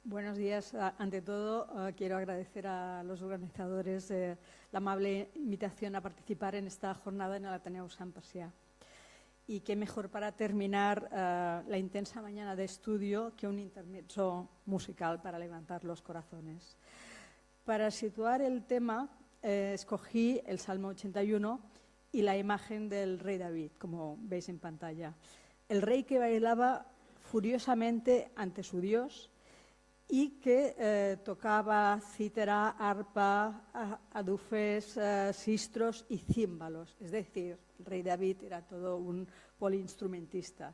Buenos días. Ante todo, quiero agradecer a los organizadores la amable invitación a participar en esta jornada en el Ateneu Sant Pacià. Y qué mejor para terminar la intensa mañana de estudio que un intermezzo musical para levantar los corazones. Para situar el tema, escogí el Salmo 81 y la imagen del rey David, como veis en pantalla. El rey que bailaba furiosamente ante su Dios y que tocaba cítara, arpa, adufes, sistros y címbalos. Es decir, el rey David era todo un poliinstrumentista.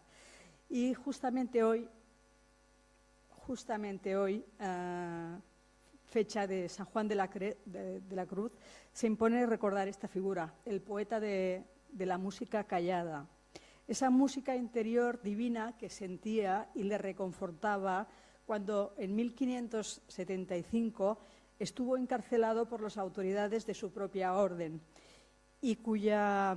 Y justamente hoy, fecha de San Juan de la Cruz, se impone recordar esta figura, el poeta de la música callada. Esa música interior divina que sentía y le reconfortaba cuando en 1575 estuvo encarcelado por las autoridades de su propia orden y cuya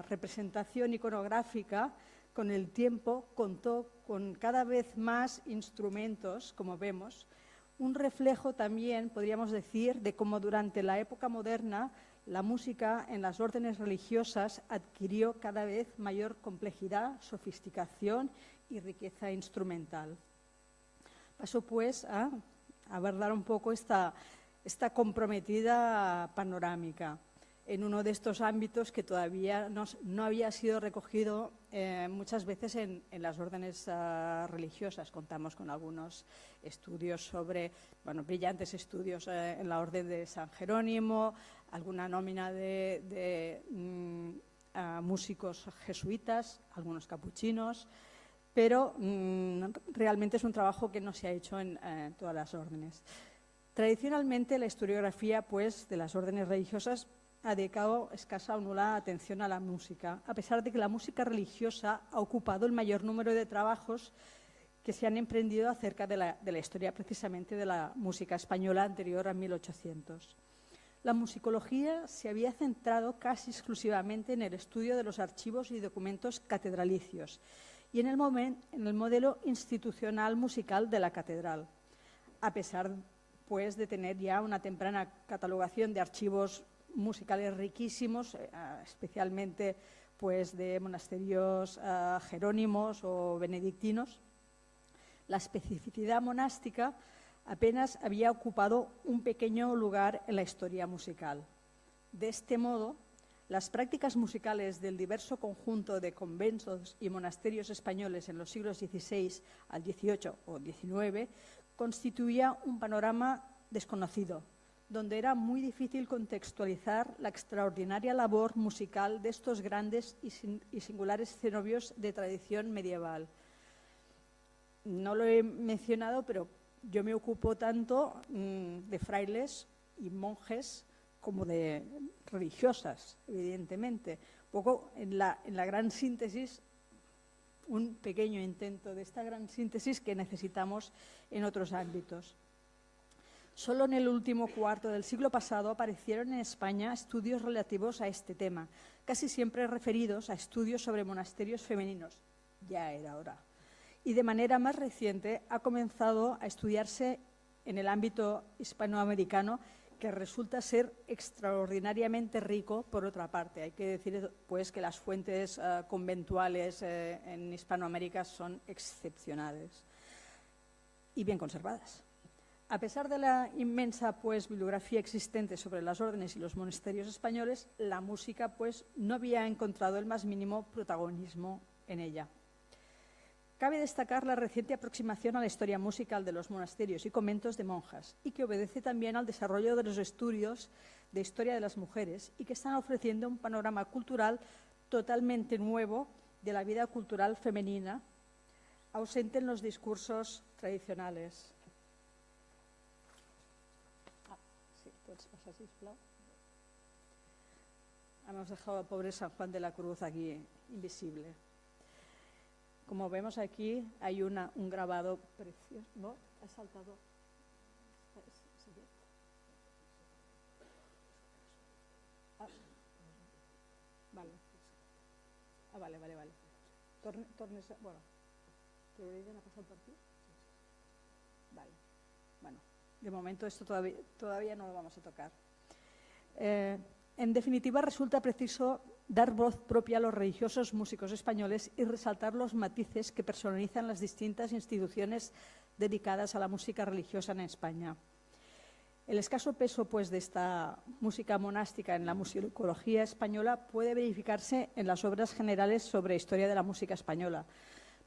representación iconográfica con el tiempo contó con cada vez más instrumentos, como vemos, un reflejo también, podríamos decir, de cómo durante la época moderna la música en las órdenes religiosas adquirió cada vez mayor complejidad, sofisticación y riqueza instrumental. Paso pues a abordar un poco esta comprometida panorámica en uno de estos ámbitos que todavía no había sido recogido muchas veces en las órdenes religiosas. Contamos con algunos estudios brillantes estudios en la orden de San Jerónimo, alguna nómina de músicos jesuitas, algunos capuchinos, pero realmente es un trabajo que no se ha hecho en todas las órdenes. Tradicionalmente, la historiografía de las órdenes religiosas ha dedicado escasa o nula atención a la música, a pesar de que la música religiosa ha ocupado el mayor número de trabajos que se han emprendido acerca de la historia precisamente de la música española anterior a 1800. La musicología se había centrado casi exclusivamente en el estudio de los archivos y documentos catedralicios y en el modelo institucional musical de la catedral, a pesar de tener ya una temprana catalogación de archivos musicales riquísimos, especialmente de monasterios jerónimos o benedictinos. La especificidad monástica apenas había ocupado un pequeño lugar en la historia musical. De este modo, las prácticas musicales del diverso conjunto de conventos y monasterios españoles en los siglos XVI al XVIII o XIX constituía un panorama desconocido, donde era muy difícil contextualizar la extraordinaria labor musical de estos grandes y singulares cenobios de tradición medieval. No lo he mencionado, pero yo me ocupo tanto de frailes y monjes como de religiosas, evidentemente. Un poco en la gran síntesis, un pequeño intento de esta gran síntesis que necesitamos en otros ámbitos. Solo en el último cuarto del siglo pasado aparecieron en España estudios relativos a este tema, casi siempre referidos a estudios sobre monasterios femeninos. Ya era hora. Y de manera más reciente ha comenzado a estudiarse en el ámbito hispanoamericano, que resulta ser extraordinariamente rico por otra parte. Hay que decir que las fuentes conventuales en Hispanoamérica son excepcionales y bien conservadas. A pesar de la inmensa bibliografía existente sobre las órdenes y los monasterios españoles, la música no había encontrado el más mínimo protagonismo en ella. Cabe destacar la reciente aproximación a la historia musical de los monasterios y conventos de monjas y que obedece también al desarrollo de los estudios de historia de las mujeres y que están ofreciendo un panorama cultural totalmente nuevo de la vida cultural femenina, ausente en los discursos tradicionales. Hemos dejado al pobre San Juan de la Cruz aquí invisible. Como vemos aquí, hay un grabado precioso. ¿No? ¿Ha saltado? Vale. Vale. Tornes, bueno, ¿te voy a pasar por aquí? bueno, de momento esto todavía no lo vamos a tocar. En definitiva, resulta preciso dar voz propia a los religiosos músicos españoles y resaltar los matices que personalizan las distintas instituciones dedicadas a la música religiosa en España. El escaso peso, pues, de esta música monástica en la musicología española puede verificarse en las obras generales sobre historia de la música española.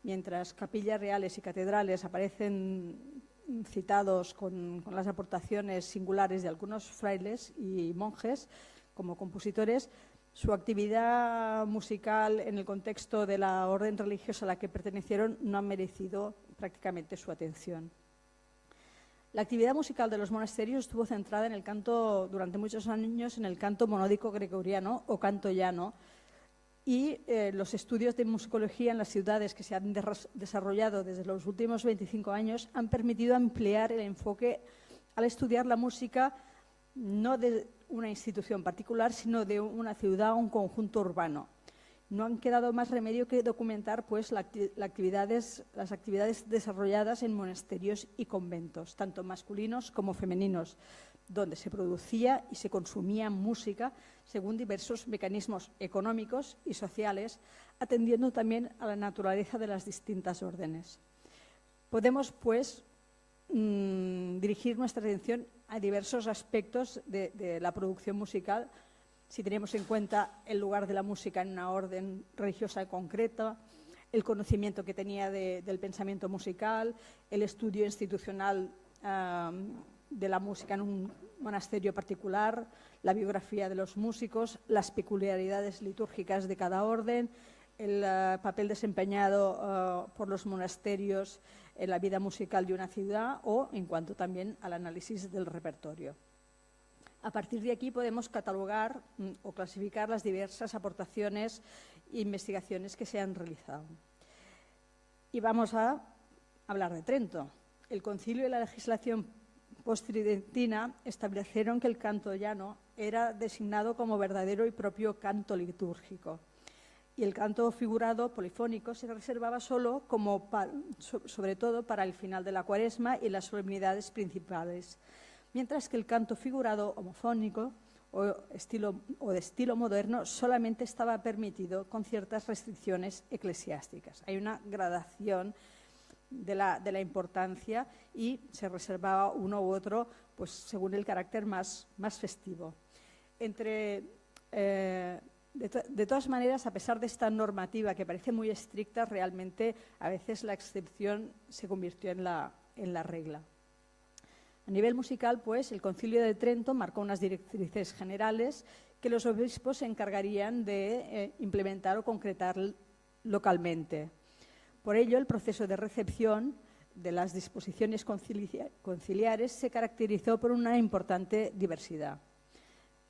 Mientras capillas reales y catedrales aparecen citados con las aportaciones singulares de algunos frailes y monjes como compositores, su actividad musical en el contexto de la orden religiosa a la que pertenecieron no ha merecido prácticamente su atención. La actividad musical de los monasterios estuvo centrada en el canto, durante muchos años, en el canto monódico gregoriano o canto llano, y los estudios de musicología en las ciudades que se han desarrollado desde los últimos 25 años han permitido ampliar el enfoque al estudiar la música no de una institución particular, sino de una ciudad o un conjunto urbano. No han quedado más remedio que documentar, pues, las actividades desarrolladas en monasterios y conventos, tanto masculinos como femeninos, donde se producía y se consumía música según diversos mecanismos económicos y sociales, atendiendo también a la naturaleza de las distintas órdenes. Podemos, pues, dirigir nuestra atención a diversos aspectos de la producción musical, si tenemos en cuenta el lugar de la música en una orden religiosa concreta, el conocimiento que tenía del pensamiento musical, el estudio institucional de la música en un monasterio particular, la biografía de los músicos, las peculiaridades litúrgicas de cada orden, el papel desempeñado por los monasterios en la vida musical de una ciudad o en cuanto también al análisis del repertorio. A partir de aquí podemos catalogar o clasificar las diversas aportaciones e investigaciones que se han realizado. Y vamos a hablar de Trento. El concilio y la legislación postridentina establecieron que el canto llano era designado como verdadero y propio canto litúrgico. Y el canto figurado polifónico se reservaba solo, sobre todo, para el final de la Cuaresma y las solemnidades principales, mientras que el canto figurado homofónico o de estilo moderno solamente estaba permitido con ciertas restricciones eclesiásticas. Hay una gradación de la importancia y se reservaba uno u otro, pues, según el carácter más festivo. De todas maneras, a pesar de esta normativa que parece muy estricta, realmente a veces la excepción se convirtió en la regla. A nivel musical, pues, el Concilio de Trento marcó unas directrices generales que los obispos se encargarían de implementar o concretar localmente. Por ello, el proceso de recepción de las disposiciones conciliares se caracterizó por una importante diversidad.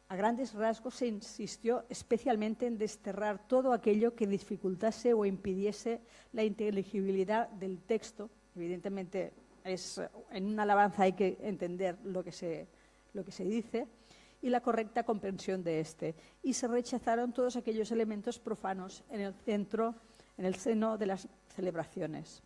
A grandes rasgos se insistió especialmente en desterrar todo aquello que dificultase o impidiese la inteligibilidad del texto. Evidentemente, en una alabanza hay que entender lo que se dice y la correcta comprensión de este. Y se rechazaron todos aquellos elementos profanos en el seno de las celebraciones.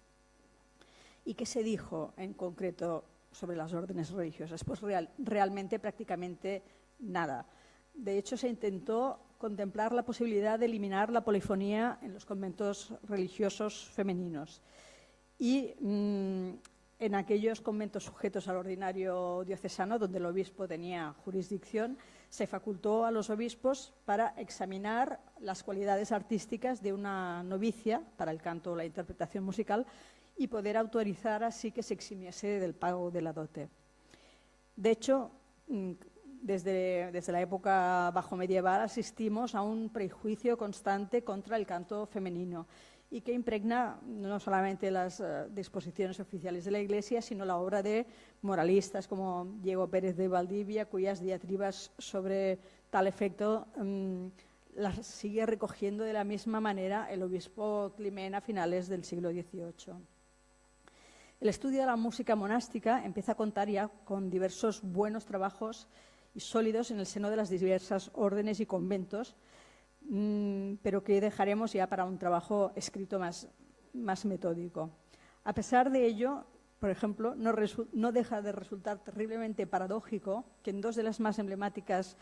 ¿Y qué se dijo en concreto sobre las órdenes religiosas? Pues realmente prácticamente nada. De hecho, se intentó contemplar la posibilidad de eliminar la polifonía en los conventos religiosos femeninos. Y en aquellos conventos sujetos al ordinario diocesano, donde el obispo tenía jurisdicción, se facultó a los obispos para examinar las cualidades artísticas de una novicia para el canto o la interpretación musical y poder autorizar así que se eximiese del pago de la dote. De hecho, desde la época bajomedieval asistimos a un prejuicio constante contra el canto femenino y que impregna no solamente las disposiciones oficiales de la Iglesia, sino la obra de moralistas como Diego Pérez de Valdivia, cuyas diatribas sobre tal efecto las sigue recogiendo de la misma manera el obispo Climent a finales del siglo XVIII. El estudio de la música monástica empieza a contar ya con diversos buenos trabajos y sólidos en el seno de las diversas órdenes y conventos, pero que dejaremos ya para un trabajo escrito más metódico. A pesar de ello, por ejemplo, no deja de resultar terriblemente paradójico que en dos de las más emblemáticas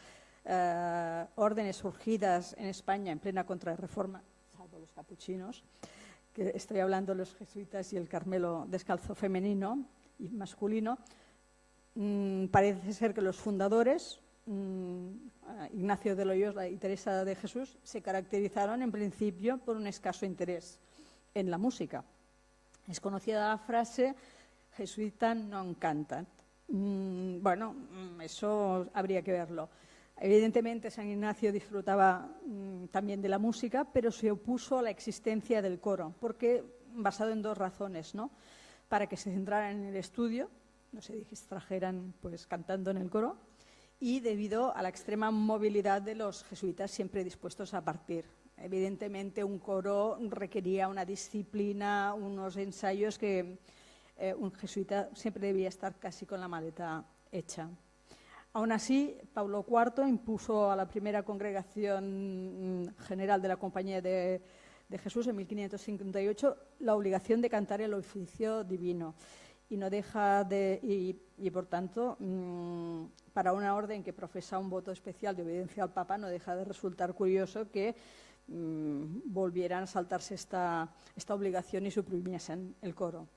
órdenes surgidas en España en plena contrarreforma, salvo los capuchinos, que estoy hablando de los jesuitas y el Carmelo Descalzo femenino y masculino, parece ser que los fundadores, Ignacio de Loyola y Teresa de Jesús, se caracterizaron en principio por un escaso interés en la música. Es conocida la frase jesuita non cantat. Bueno, eso habría que verlo. Evidentemente, San Ignacio disfrutaba también de la música, pero se opuso a la existencia del coro, porque basado en dos razones, ¿no? Para que se centraran en el estudio, no se distrajeran pues cantando en el coro, y debido a la extrema movilidad de los jesuitas siempre dispuestos a partir. Evidentemente, un coro requería una disciplina, unos ensayos que un jesuita siempre debía estar casi con la maleta hecha. Aún así, Pablo IV impuso a la primera congregación general de la Compañía de Jesús en 1558 la obligación de cantar el oficio divino. Y no deja de, y por tanto, para una orden que profesa un voto especial de obediencia al Papa, no deja de resultar curioso que volvieran a saltarse esta obligación y suprimiesen el coro.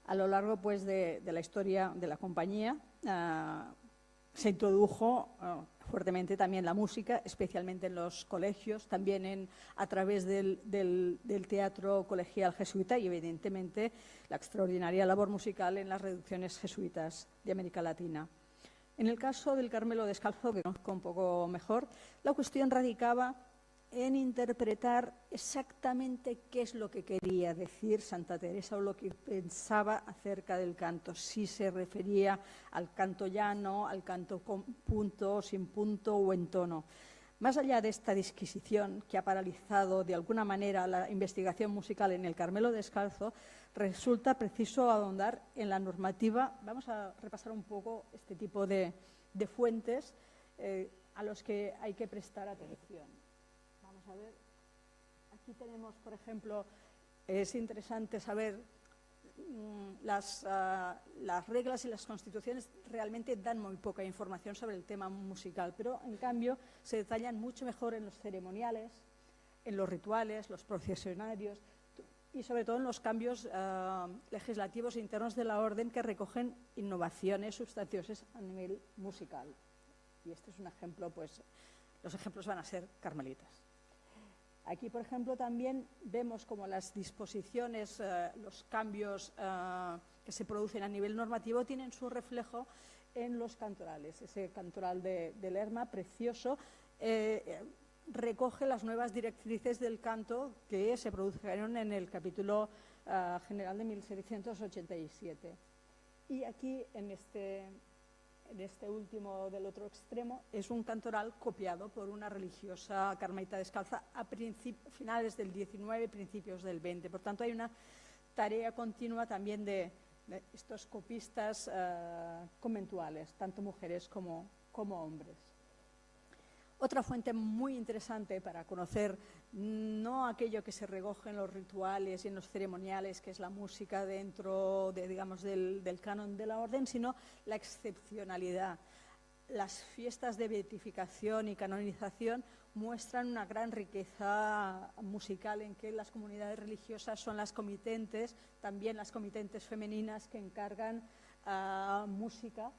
A lo largo pues, de la historia de la compañía se introdujo fuertemente también la música, especialmente en los colegios, también a través del teatro colegial jesuita y evidentemente la extraordinaria labor musical en las reducciones jesuitas de América Latina. En el caso del Carmelo Descalzo, que conozco un poco mejor, la cuestión radicaba en interpretar exactamente qué es lo que quería decir Santa Teresa o lo que pensaba acerca del canto, si se refería al canto llano, al canto con punto, sin punto o en tono. Más allá de esta disquisición que ha paralizado de alguna manera la investigación musical en el Carmelo Descalzo, resulta preciso ahondar en la normativa. Vamos a repasar un poco este tipo de fuentes a los que hay que prestar atención. A ver, aquí tenemos, por ejemplo, es interesante saber las reglas y las constituciones realmente dan muy poca información sobre el tema musical, pero en cambio se detallan mucho mejor en los ceremoniales, en los rituales, los procesionarios y sobre todo en los cambios legislativos internos de la orden que recogen innovaciones sustanciosas a nivel musical. Y este es un ejemplo, pues los ejemplos van a ser carmelitas. Aquí, por ejemplo, también vemos como las disposiciones, los cambios que se producen a nivel normativo tienen su reflejo en los cantorales. Ese cantoral de Lerma, precioso, recoge las nuevas directrices del canto que se produjeron en el capítulo general de 1687. Y aquí, en este último del otro extremo, es un cantoral copiado por una religiosa carmelita descalza a finales del 19, principios del 20. Por tanto, hay una tarea continua también de estos copistas conventuales, tanto mujeres como hombres. Otra fuente muy interesante para conocer no aquello que se recoge en los rituales y en los ceremoniales, que es la música dentro del canon de la orden, sino la excepcionalidad. Las fiestas de beatificación y canonización muestran una gran riqueza musical en que las comunidades religiosas son las comitentes, también las comitentes femeninas que encargan música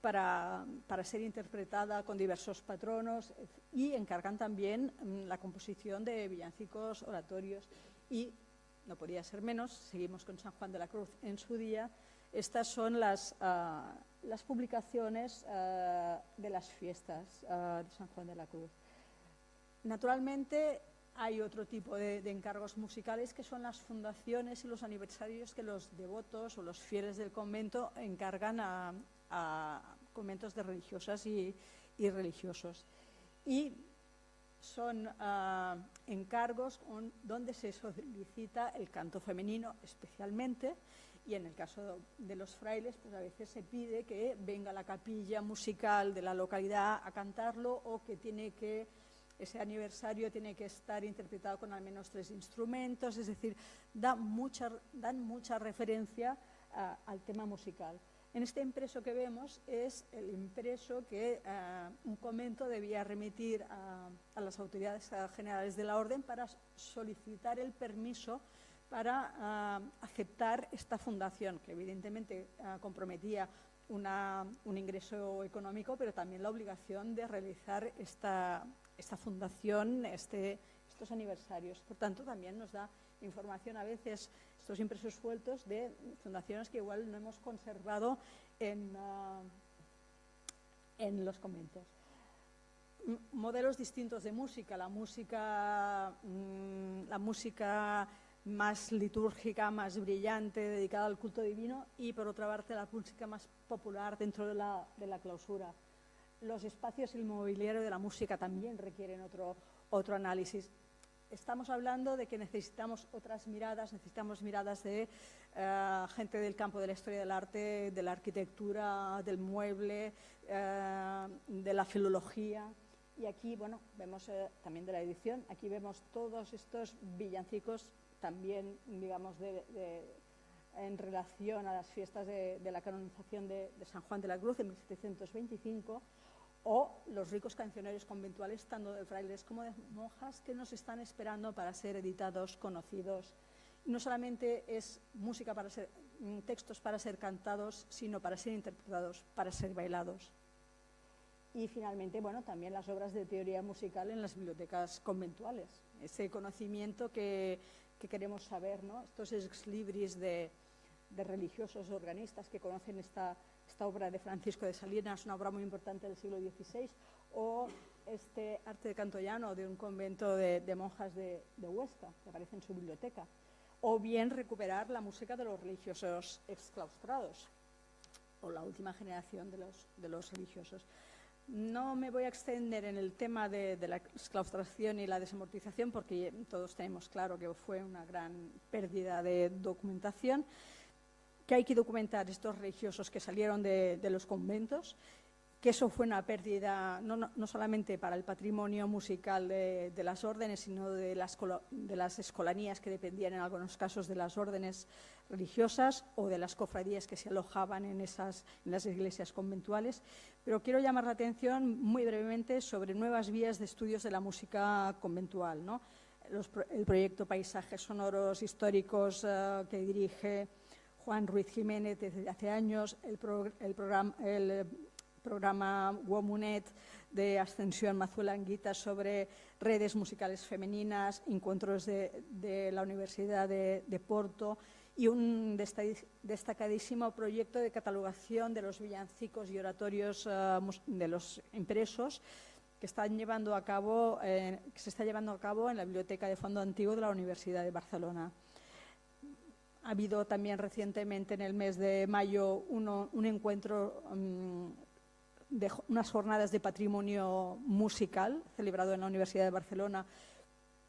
para ser interpretada con diversos patronos y encargan también la composición de villancicos, oratorios y, no podía ser menos, seguimos con San Juan de la Cruz en su día, estas son las publicaciones de las fiestas de San Juan de la Cruz. Naturalmente hay otro tipo de encargos musicales que son las fundaciones y los aniversarios que los devotos o los fieles del convento encargan a conventos de religiosas y religiosos. Y son encargos donde se solicita el canto femenino especialmente, y en el caso de los frailes, pues a veces se pide que venga la capilla musical de la localidad a cantarlo o que ese aniversario tiene que estar interpretado con al menos 3 instrumentos, es decir, dan mucha referencia al tema musical. En este impreso que vemos es el impreso que un convento debía remitir a las autoridades generales de la orden para solicitar el permiso para aceptar esta fundación, que evidentemente comprometía un ingreso económico, pero también la obligación de realizar esta fundación, estos aniversarios. Por tanto, también nos da información a veces, estos impresos sueltos, de fundaciones que igual no hemos conservado en los conventos. Modelos distintos de música, la música más litúrgica, más brillante, dedicada al culto divino, y por otra parte la música más popular dentro de la clausura. Los espacios y el mobiliario de la música también requieren otro análisis. Estamos hablando de que necesitamos otras miradas, necesitamos miradas de gente del campo de la historia del arte, de la arquitectura, del mueble, de la filología. Y aquí, bueno, vemos también de la edición, aquí vemos todos estos villancicos también, digamos, en relación a las fiestas de la canonización de San Juan de la Cruz en 1725, o los ricos cancionarios conventuales, tanto de frailes como de monjas, que nos están esperando para ser editados, conocidos. No solamente es música para ser, textos para ser cantados, sino para ser interpretados, para ser bailados. Y finalmente, bueno, también las obras de teoría musical en las bibliotecas conventuales. Ese conocimiento que queremos saber, ¿no? Estos ex libris de religiosos organistas que conocen esta obra de Francisco de Salinas, una obra muy importante del siglo XVI, o este arte de canto llano de un convento de monjas de Huesca, que aparece en su biblioteca, o bien recuperar la música de los religiosos exclaustrados, o la última generación de los religiosos. No me voy a extender en el tema de la exclaustración y la desamortización, porque todos tenemos claro que fue una gran pérdida de documentación, que hay que documentar estos religiosos que salieron de los conventos, que eso fue una pérdida no solamente para el patrimonio musical de las órdenes, sino de las escolanías que dependían en algunos casos de las órdenes religiosas o de las cofradías que se alojaban en las iglesias conventuales. Pero quiero llamar la atención muy brevemente sobre nuevas vías de estudios de la música conventual, ¿no? El proyecto Paisajes Sonoros Históricos que dirige Juan Ruiz Jiménez desde hace años, el programa WOMUNET de Ascensión Mazuela Anguita sobre redes musicales femeninas, encuentros de la Universidad de Porto, y un destacadísimo proyecto de catalogación de los villancicos y oratorios de los impresos que se está llevando a cabo en la Biblioteca de Fondo Antiguo de la Universidad de Barcelona. Ha habido también recientemente, en el mes de mayo, un encuentro de unas jornadas de patrimonio musical celebrado en la Universidad de Barcelona,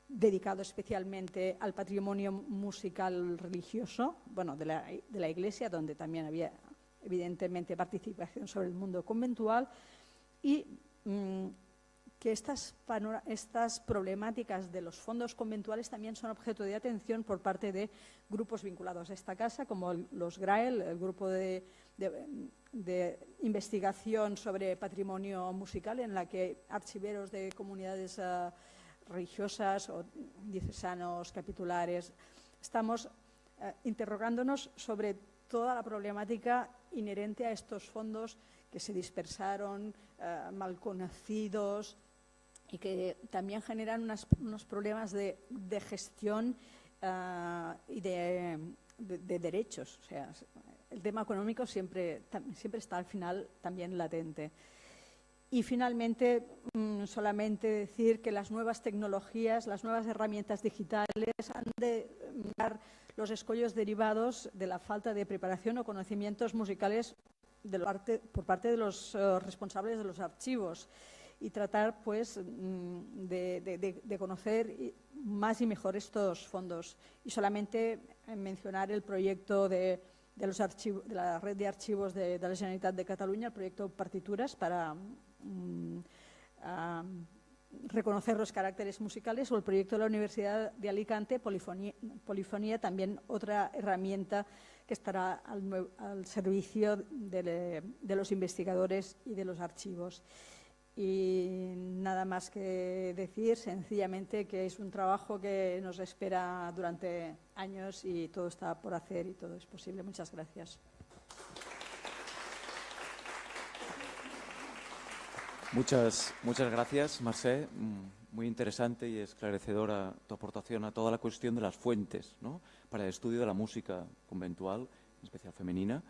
dedicado especialmente al patrimonio musical religioso, bueno, de la Iglesia, donde también había evidentemente participación sobre el mundo conventual, y que estas problemáticas de los fondos conventuales también son objeto de atención por parte de grupos vinculados a esta casa, como los GRAEL, el grupo de investigación sobre patrimonio musical, en la que archiveros de comunidades religiosas o diocesanos, capitulares, estamos interrogándonos sobre toda la problemática inherente a estos fondos que se dispersaron, mal conocidos, y que también generan unos problemas de gestión y de derechos. O sea, el tema económico siempre está al final también latente. Y finalmente, solamente decir que las nuevas tecnologías, las nuevas herramientas digitales han de mirar los escollos derivados de la falta de preparación o conocimientos musicales por parte de los responsables de los archivos, y tratar pues de conocer más y mejor estos fondos. Y solamente mencionar el proyecto de la red de archivos de la Generalitat de Cataluña, el proyecto Partituras, para reconocer los caracteres musicales, o el proyecto de la Universidad de Alicante, Polifonía, también otra herramienta que estará al servicio de los investigadores y de los archivos. Y nada más que decir, sencillamente que es un trabajo que nos espera durante años y todo está por hacer y todo es posible. Muchas gracias. Muchas gracias, Mercè. Muy interesante y esclarecedora tu aportación a toda la cuestión de las fuentes, ¿no?, para el estudio de la música conventual, en especial femenina.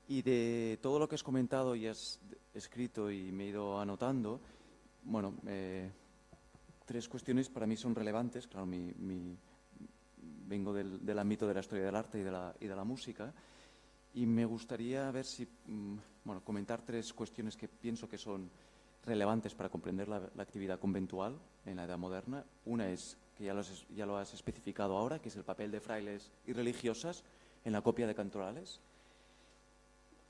Y de todo lo que has comentado y has escrito y me he ido anotando, bueno, 3 cuestiones para mí son relevantes. Claro, vengo del ámbito de la historia del arte y de la música, y me gustaría ver si, comentar 3 cuestiones que pienso que son relevantes para comprender la actividad conventual en la Edad Moderna. Una es, que ya lo has especificado ahora, que es el papel de frailes y religiosas en la copia de cantorales.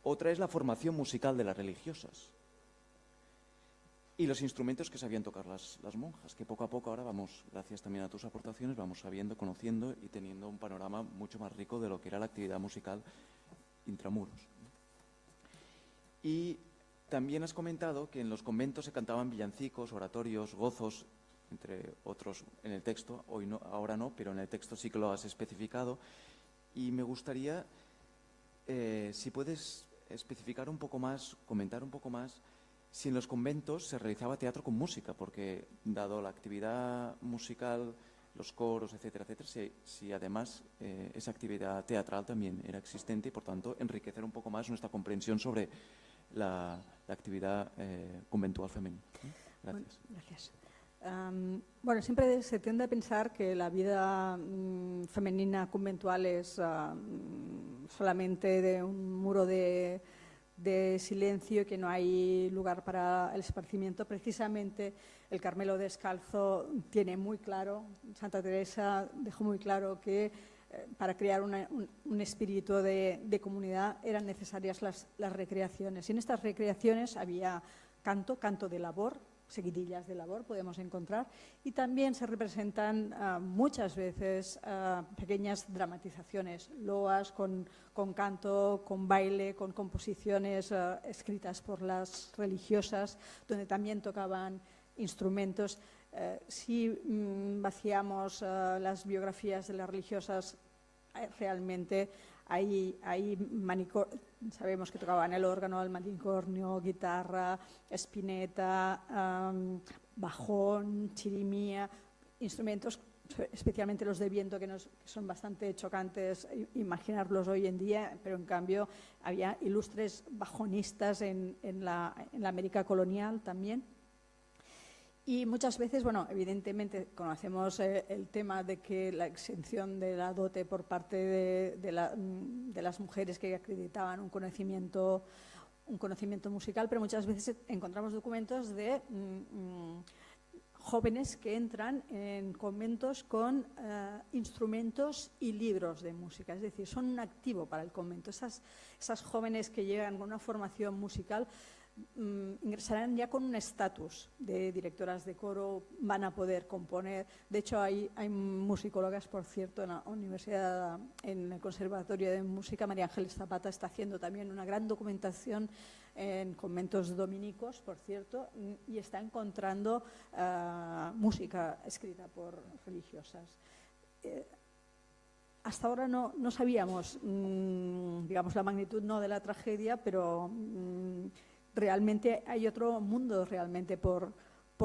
Otra es la formación musical de las religiosas y los instrumentos que sabían tocar las monjas, que poco a poco ahora vamos, gracias también a tus aportaciones, vamos sabiendo, conociendo y teniendo un panorama mucho más rico de lo que era la actividad musical intramuros. Y también has comentado que en los conventos se cantaban villancicos, oratorios, gozos, entre otros en el texto. Hoy no, ahora no, pero en el texto sí que lo has especificado. Y me gustaría, si puedes especificar un poco más, comentar un poco más, si en los conventos se realizaba teatro con música, porque dado la actividad musical, los coros, etcétera, etcétera, si además esa actividad teatral también era existente y, por tanto, enriquecer un poco más nuestra comprensión sobre la actividad conventual femenina. Gracias. Bueno, gracias. Bueno, siempre se tiende a pensar que la vida femenina conventual es solamente de un muro de silencio y que no hay lugar para el esparcimiento. Precisamente el Carmelo Descalzo tiene muy claro, Santa Teresa dejó muy claro que para crear un espíritu de comunidad eran necesarias las recreaciones. Y en estas recreaciones había canto de labor, seguidillas de labor podemos encontrar, y también se representan muchas veces pequeñas dramatizaciones, loas con canto, con baile, con composiciones escritas por las religiosas, donde también tocaban instrumentos. Si vaciamos las biografías de las religiosas, realmente sabemos que tocaban el órgano, el manicornio, guitarra, espineta, bajón, chirimía, instrumentos, especialmente los de viento, que son bastante chocantes imaginarlos hoy en día, pero en cambio había ilustres bajonistas en la América colonial también. Y muchas veces, bueno, evidentemente conocemos el tema de que la exención de la dote por parte de las mujeres que acreditaban un conocimiento musical, pero muchas veces encontramos documentos de jóvenes que entran en conventos con instrumentos y libros de música, es decir, son un activo para el convento. Esas jóvenes que llegan con una formación musical ingresarán ya con un estatus de directoras de coro, van a poder componer. De hecho, hay musicólogas, por cierto, en la universidad, en el Conservatorio de Música. María Ángeles Zapata está haciendo también una gran documentación en conventos dominicos, por cierto, y está encontrando música escrita por religiosas. Hasta ahora no sabíamos, digamos, la magnitud no de la tragedia, pero realmente hay otro mundo realmente por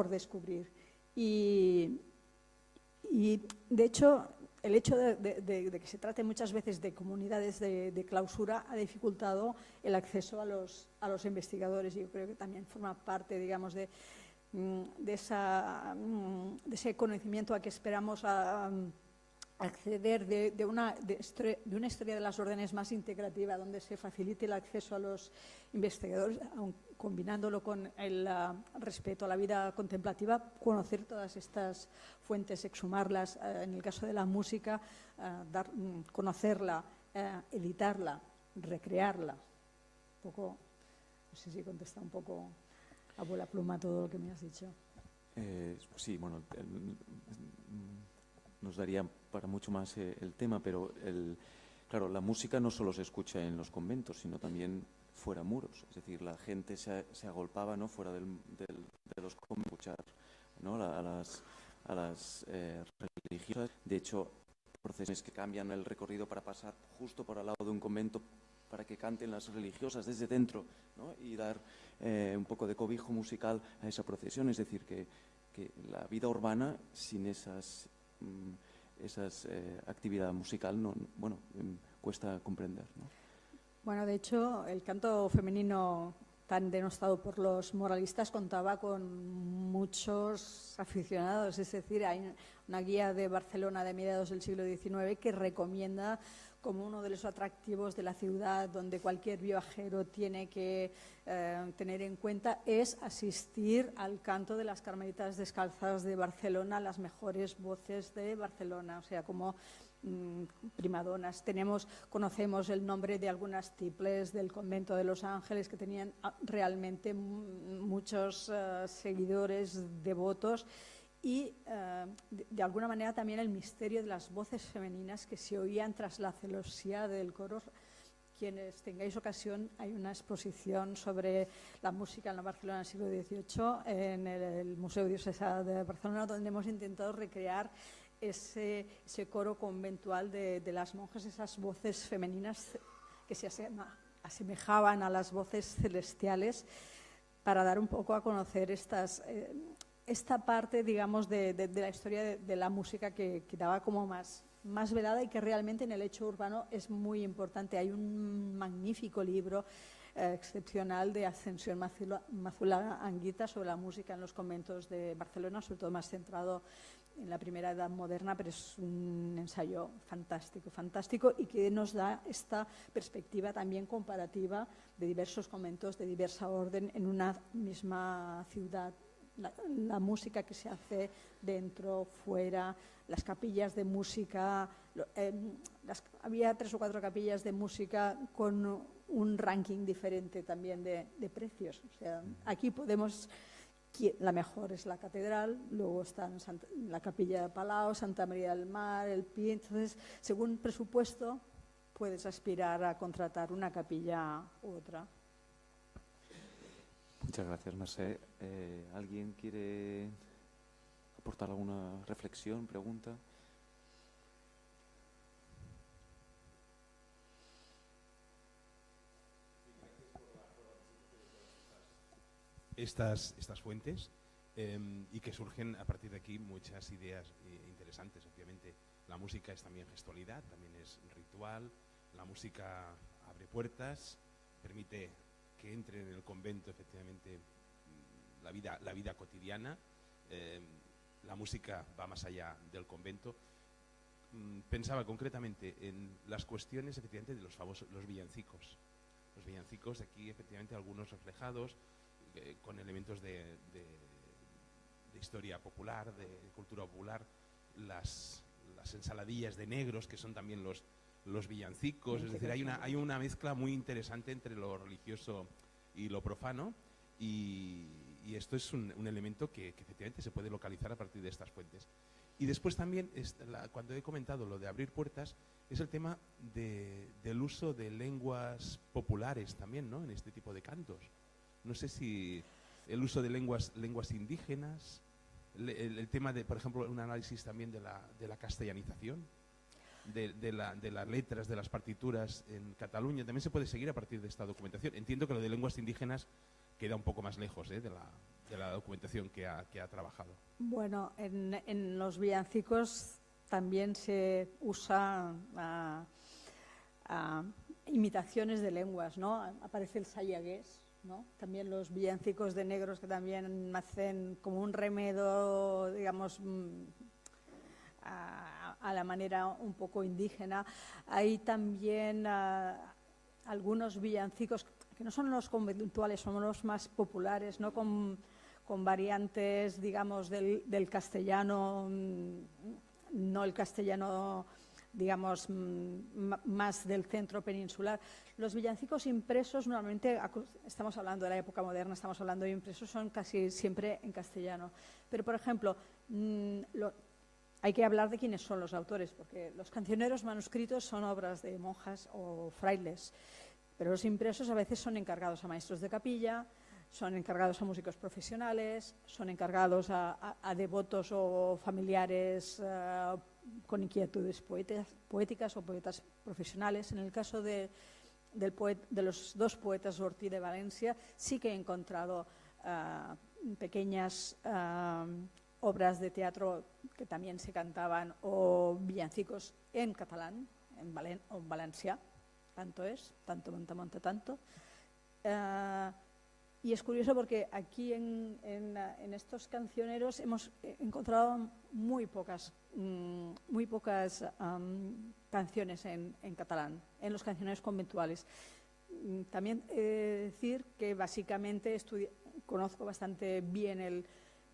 descubrir. Y de hecho, el hecho de que se trate muchas veces de comunidades de clausura ha dificultado el acceso a los investigadores, y yo creo que también forma parte, digamos, de ese conocimiento a que esperamos acceder de una historia de las órdenes más integrativa, donde se facilite el acceso a los investigadores, combinándolo con el respeto a la vida contemplativa, conocer todas estas fuentes, exhumarlas, en el caso de la música, conocerla, editarla, recrearla. Un poco, no sé si contesta un poco a vuela pluma todo lo que me has dicho. Sí, bueno, nos daría para mucho más el tema, pero Claro, la música no solo se escucha en los conventos, sino también fuera muros. Es decir, la gente se agolpaba, ¿no?, fuera de los conventos, escuchar, ¿no?, a las religiosas. De hecho, procesiones que cambian el recorrido para pasar justo por al lado de un convento para que canten las religiosas desde dentro, ¿no?, y dar un poco de cobijo musical a esa procesión. Es decir, que la vida urbana sin esas actividad musical cuesta comprender, ¿no? Bueno, de hecho, el canto femenino tan denostado por los moralistas contaba con muchos aficionados. Es decir, hay una guía de Barcelona de mediados del siglo XIX que recomienda como uno de los atractivos de la ciudad, donde cualquier viajero tiene que tener en cuenta, es asistir al canto de las Carmelitas Descalzas de Barcelona, las mejores voces de Barcelona, o sea, como primadonas. Conocemos el nombre de algunas tiples del convento de Los Ángeles que tenían realmente muchos seguidores devotos. Y de alguna manera también el misterio de las voces femeninas que se oían tras la celosía del coro. Quienes tengáis ocasión, hay una exposición sobre la música en la Barcelona del siglo XVIII en el Museo Diocesano de Barcelona, donde hemos intentado recrear ese coro conventual de las monjas, esas voces femeninas que se asemejaban a las voces celestiales, para dar un poco a conocer esta parte, digamos, de la historia de la música que quedaba como más velada y que realmente en el hecho urbano es muy importante. Hay un magnífico libro excepcional de Ascensión Mazula Anguita sobre la música en los conventos de Barcelona, sobre todo más centrado en la primera edad moderna, pero es un ensayo fantástico y que nos da esta perspectiva también comparativa de diversos conventos de diversa orden en una misma ciudad. La música que se hace dentro, fuera, las capillas de música, había 3 o 4 capillas de música con un ranking diferente también de precios. O sea, aquí la mejor es la catedral, luego están la capilla de Palau, Santa María del Mar, el Pi. Entonces, según presupuesto, puedes aspirar a contratar una capilla u otra. Muchas gracias, Mercè. ¿Alguien quiere aportar alguna reflexión, pregunta? Estas fuentes y que surgen a partir de aquí muchas ideas interesantes. Obviamente la música es también gestualidad, también es ritual, la música abre puertas, permite que entre en el convento efectivamente la vida cotidiana. La música va más allá del convento. Pensaba concretamente en las cuestiones efectivamente de los villancicos. Los villancicos, aquí efectivamente algunos reflejados con elementos de historia popular, de cultura popular, las ensaladillas de negros que son también los villancicos. Es decir, hay una mezcla muy interesante entre lo religioso y lo profano, y esto es un elemento que efectivamente se puede localizar a partir de estas fuentes. Y después también, cuando he comentado lo de abrir puertas, es el tema del uso de lenguas populares también, ¿no?, en este tipo de cantos. No sé si el uso de lenguas indígenas, el tema de, por ejemplo, un análisis también de la castellanización, de las letras, de las partituras en Cataluña, también se puede seguir a partir de esta documentación. Entiendo que lo de lenguas indígenas queda un poco más lejos de la documentación que ha trabajado. Bueno, en los villancicos también se usa imitaciones de lenguas, ¿no? Aparece el sayagués, ¿no? También los villancicos de negros, que también hacen como un remedo, digamos, a la manera un poco indígena. Hay también algunos villancicos que no son los conventuales, son los más populares, ¿no?, con variantes, digamos, del castellano, no el castellano, digamos, más del centro peninsular. Los villancicos impresos, normalmente, estamos hablando de la época moderna, estamos hablando de impresos, son casi siempre en castellano. Pero, por ejemplo, hay que hablar de quiénes son los autores, porque los cancioneros manuscritos son obras de monjas o frailes, pero los impresos a veces son encargados a maestros de capilla, son encargados a músicos profesionales, son encargados a devotos o familiares con inquietudes poéticas o poetas profesionales. En el caso de los dos poetas Ortí de Valencia, sí que he encontrado pequeñas obras de teatro que también se cantaban o villancicos en catalán, en valencià, tanto es, tanto monta, monta, tanto. Y es curioso porque aquí en estos cancioneros hemos encontrado muy pocas canciones en catalán, en los cancioneros conventuales. También decir que básicamente conozco bastante bien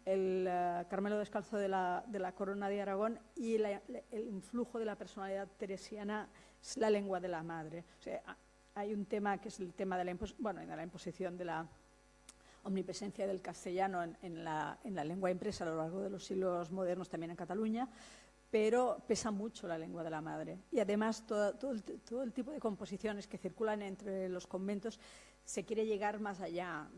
el Carmelo Descalzo de la Corona de Aragón, y el influjo de la personalidad teresiana es la lengua de la madre. O sea, hay un tema que es el tema de la imposición de la omnipresencia del castellano en la lengua impresa a lo largo de los siglos modernos, también en Cataluña, pero pesa mucho la lengua de la madre. Y además todo el tipo de composiciones que circulan entre los conventos se quiere llegar más allá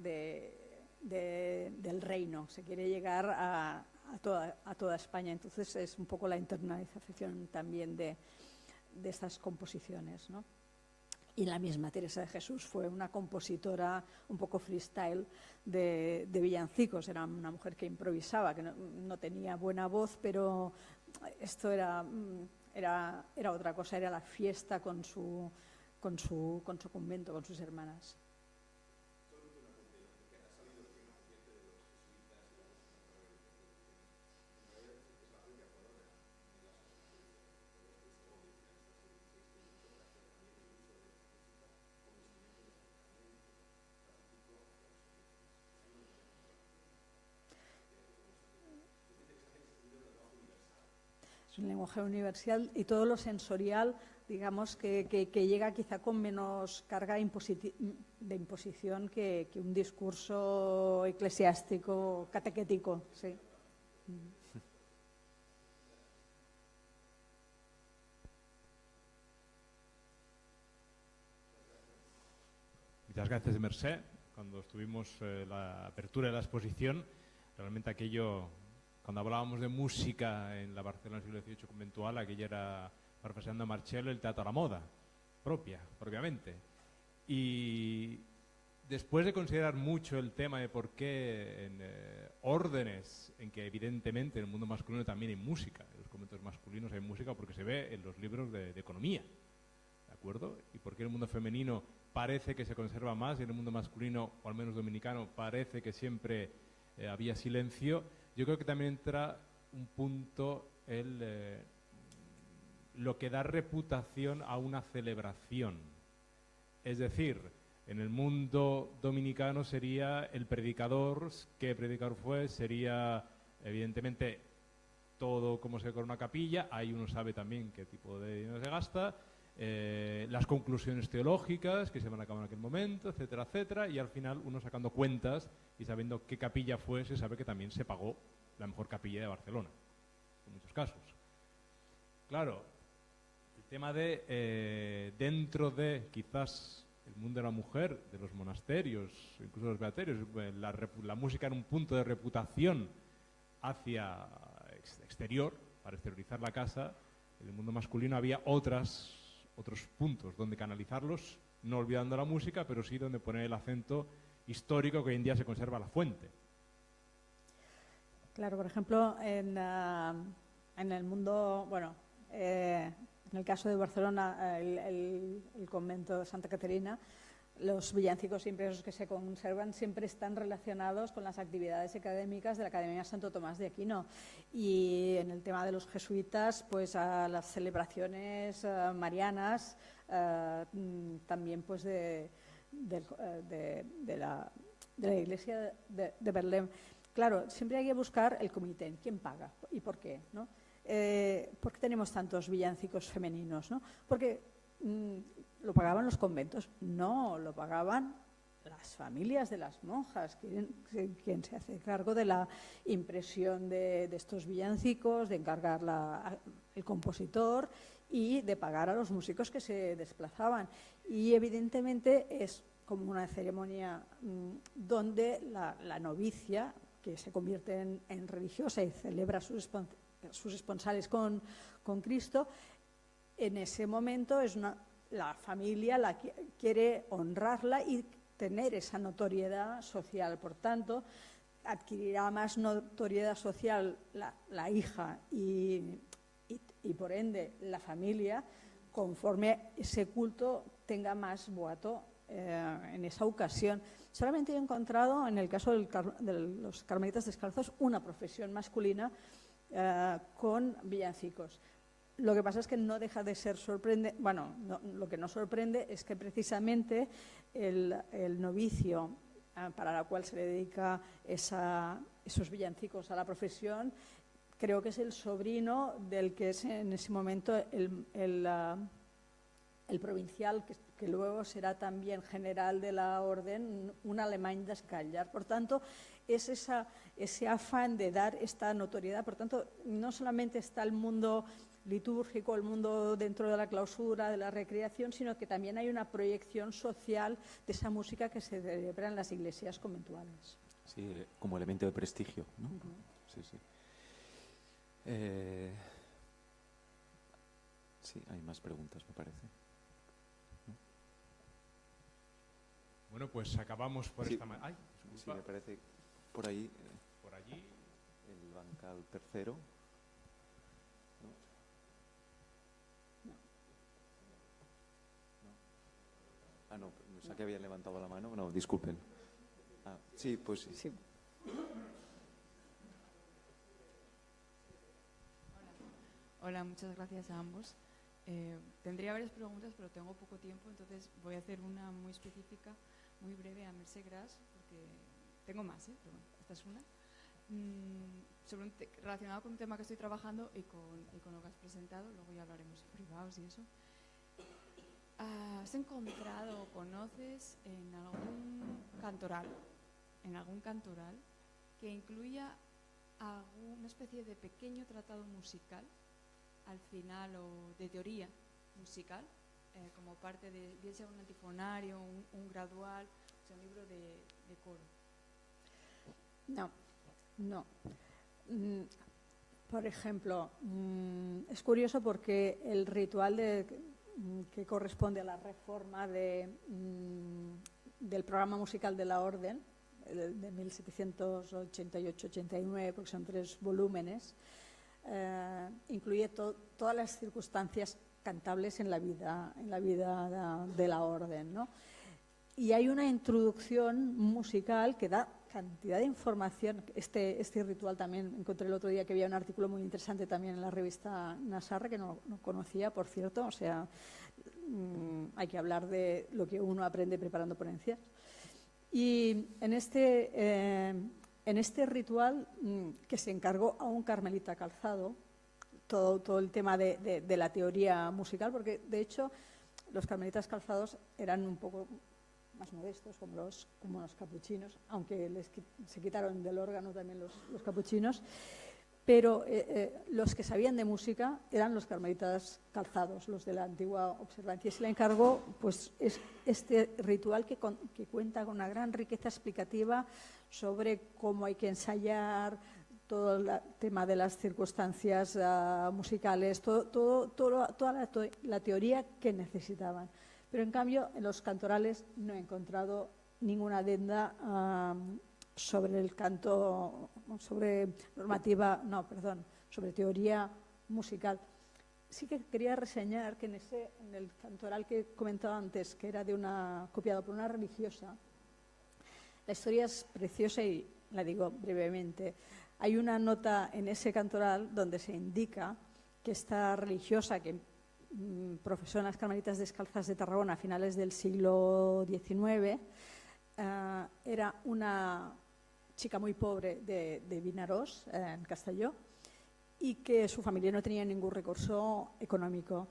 del reino, se quiere llegar a toda España. Entonces es un poco la internalización también de estas composiciones, ¿no? Y la misma Teresa de Jesús fue una compositora un poco freestyle de villancicos. Era una mujer que improvisaba, que no tenía buena voz, pero esto era otra cosa, era la fiesta con su convento, con sus hermanas. Un lenguaje universal y todo lo sensorial, digamos, que llega quizá con menos carga de imposición que un discurso eclesiástico, catequético. Sí. Muchas gracias, Mercè. Cuando estuvimos la apertura de la exposición, realmente aquello... Cuando hablábamos de música en la Barcelona del siglo XVIII conventual, aquello era, parafraseando a Marcello, el teatro a la moda, propiamente. Y después de considerar mucho el tema de por qué en órdenes en que evidentemente en el mundo masculino también hay música, en los conventos masculinos hay música porque se ve en los libros de economía, ¿de acuerdo? Y por qué en el mundo femenino parece que se conserva más y en el mundo masculino, o al menos dominicano, parece que siempre había silencio. Yo creo que también entra un punto lo que da reputación a una celebración. Es decir, en el mundo dominicano sería el predicador. ¿Qué predicador fue? Sería, evidentemente, todo como se decora una capilla. Ahí uno sabe también qué tipo de dinero se gasta. Las conclusiones teológicas que se van a acabar en aquel momento, etcétera, etcétera, y al final uno sacando cuentas y sabiendo qué capilla fue, se sabe que también se pagó la mejor capilla de Barcelona, en muchos casos. Claro, el tema de dentro de quizás el mundo de la mujer, de los monasterios, incluso los beaterios, la música era un punto de reputación hacia exterior, para exteriorizar la casa. En el mundo masculino había otros puntos donde canalizarlos, no olvidando la música, pero sí donde poner el acento histórico que hoy en día se conserva la fuente. Claro, por ejemplo, en el mundo, bueno, en el caso de Barcelona, el convento de Santa Caterina, los villancicos impresos que se conservan siempre están relacionados con las actividades académicas de la Academia Santo Tomás de Aquino. Y en el tema de los jesuitas, pues a las celebraciones marianas, también pues de la iglesia de Berlín. Claro, siempre hay que buscar el comité, quién paga y por qué, ¿no? ¿Por qué tenemos tantos villancicos femeninos, ¿no? Porque ¿lo pagaban los conventos? No, lo pagaban las familias de las monjas, quien se hace cargo de la impresión de estos villancicos, de encargar el compositor y de pagar a los músicos que se desplazaban. Y evidentemente es como una ceremonia donde la novicia, que se convierte en religiosa y celebra sus esponsales con Cristo, en ese momento la familia quiere honrarla y tener esa notoriedad social. Por tanto, adquirirá más notoriedad social la hija y por ende la familia, conforme ese culto tenga más boato en esa ocasión. Solamente he encontrado en el caso de los carmelitas descalzos una profesión masculina con villancicos. Lo que pasa es que no deja de ser sorprendente. Bueno, lo que no sorprende es que precisamente el novicio para la cual se le dedica esos villancicos a la profesión, creo que es el sobrino del que es en ese momento el provincial, que luego será también general de la orden, un alemán de Escallar. Por tanto, es ese afán de dar esta notoriedad. Por tanto, no solamente está el mundo litúrgico, el mundo dentro de la clausura, de la recreación, sino que también hay una proyección social de esa música que se celebra en las iglesias conventuales. Sí, como elemento de prestigio, ¿no? Sí, sí. Sí, hay más preguntas, me parece. ¿No? Bueno, pues acabamos por esta manera. Sí, me parece por ahí. Por allí. El bancal tercero. Ah, no, pensaba que habían levantado la mano. No, disculpen. Ah, sí, pues sí. Sí. Hola, muchas gracias a ambos. Tendría varias preguntas, pero tengo poco tiempo, entonces voy a hacer una muy específica, muy breve a Mercè Gras, porque tengo más, pero bueno, esta es una. Relacionado con un tema que estoy trabajando y con lo que has presentado, luego ya hablaremos privados y eso. ¿Has encontrado o conoces en algún cantoral que incluya alguna especie de pequeño tratado musical al final o de teoría musical, como parte de, bien sea un antifonario, un gradual, o sea, un libro de coro? No. Por ejemplo, es curioso porque el ritual que corresponde a la reforma del programa musical de la Orden, de 1788-89, porque son 3 volúmenes, incluye todas las circunstancias cantables en la vida de la Orden, ¿no? Y hay una introducción musical que da cantidad de información. Este ritual también encontré el otro día que había un artículo muy interesante también en la revista Nasarra, que no conocía, por cierto. O sea, hay que hablar de lo que uno aprende preparando ponencias. Y en este ritual que se encargó a un carmelita calzado, todo el tema de la teoría musical, porque de hecho los carmelitas calzados eran un poco más modestos, como los capuchinos, aunque se quitaron del órgano también los capuchinos, pero los que sabían de música eran los carmelitas calzados, los de la antigua observancia. Y se le encargó pues, este ritual que cuenta con una gran riqueza explicativa sobre cómo hay que ensayar, todo el tema de las circunstancias musicales, toda la teoría que necesitaban. Pero en cambio, en los cantorales no he encontrado ninguna adenda sobre el canto, sobre teoría musical. Sí que quería reseñar que en el cantoral que he comentado antes, que era copiado por una religiosa, la historia es preciosa y la digo brevemente. Hay una nota en ese cantoral donde se indica que esta religiosa que profesó en las Carmelitas Descalzas de Tarragona a finales del siglo XIX, era una chica muy pobre de Vinaròs, en Castelló, y que su familia no tenía ningún recurso económico.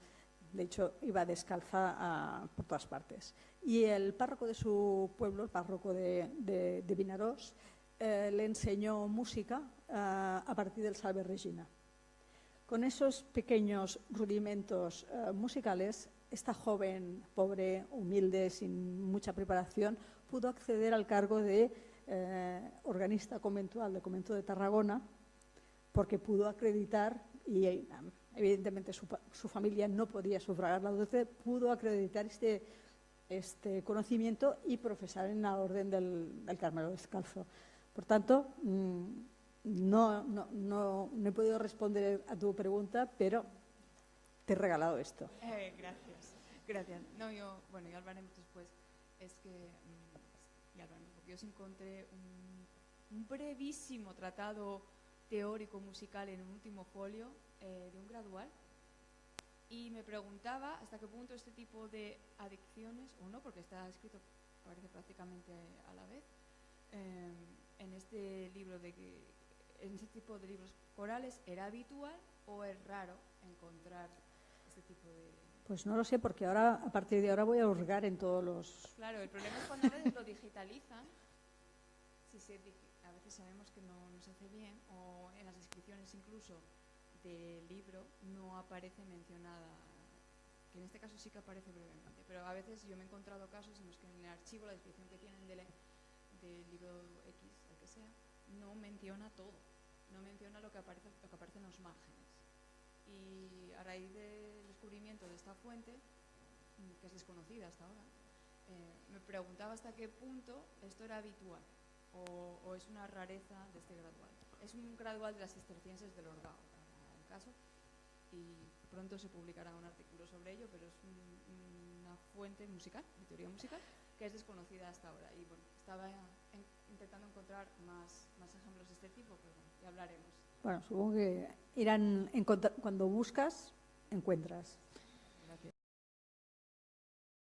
de hecho iba descalza por todas partes. Y el párroco de su pueblo, el párroco de Vinaròs, le enseñó música a partir del Salve Regina. Con esos pequeños rudimentos musicales, esta joven, pobre, humilde, sin mucha preparación, pudo acceder al cargo de organista conventual del convento de Tarragona, porque pudo acreditar, y evidentemente su familia no podía sufragar la dote, pudo acreditar este conocimiento y profesar en la orden del Carmelo Descalzo. Por tanto, no he podido responder a tu pregunta, pero te he regalado esto. Gracias. No, ya hablaremos después. Es que, ya hablaremos, porque yo encontré un brevísimo tratado teórico musical en un último folio de un gradual, y me preguntaba hasta qué punto este tipo de adicciones, o no, porque está escrito parece prácticamente a la vez, en este tipo de libros corales, ¿era habitual o es raro encontrar este tipo de...? Pues no lo sé, porque ahora, a partir de ahora voy a hurgar en todos los... Claro, el problema es cuando a veces lo digitalizan, a veces sabemos que no se hace bien, o en las descripciones incluso del libro no aparece mencionada, que en este caso sí que aparece brevemente, pero a veces yo me he encontrado casos en los que en el archivo la descripción que tienen del libro X, el que sea, no menciona todo, no menciona lo que aparece en los márgenes. Y a raíz del descubrimiento de esta fuente, que es desconocida hasta ahora, me preguntaba hasta qué punto esto era habitual o es una rareza de este gradual. Es un gradual de las cistercienses del Orgao, para el caso, y pronto se publicará un artículo sobre ello, pero es una fuente musical, de teoría musical, que es desconocida hasta ahora. Y bueno, estaba intentando encontrar más ejemplos de este tipo, pero bueno, ya hablaremos. Bueno, supongo que cuando buscas, encuentras.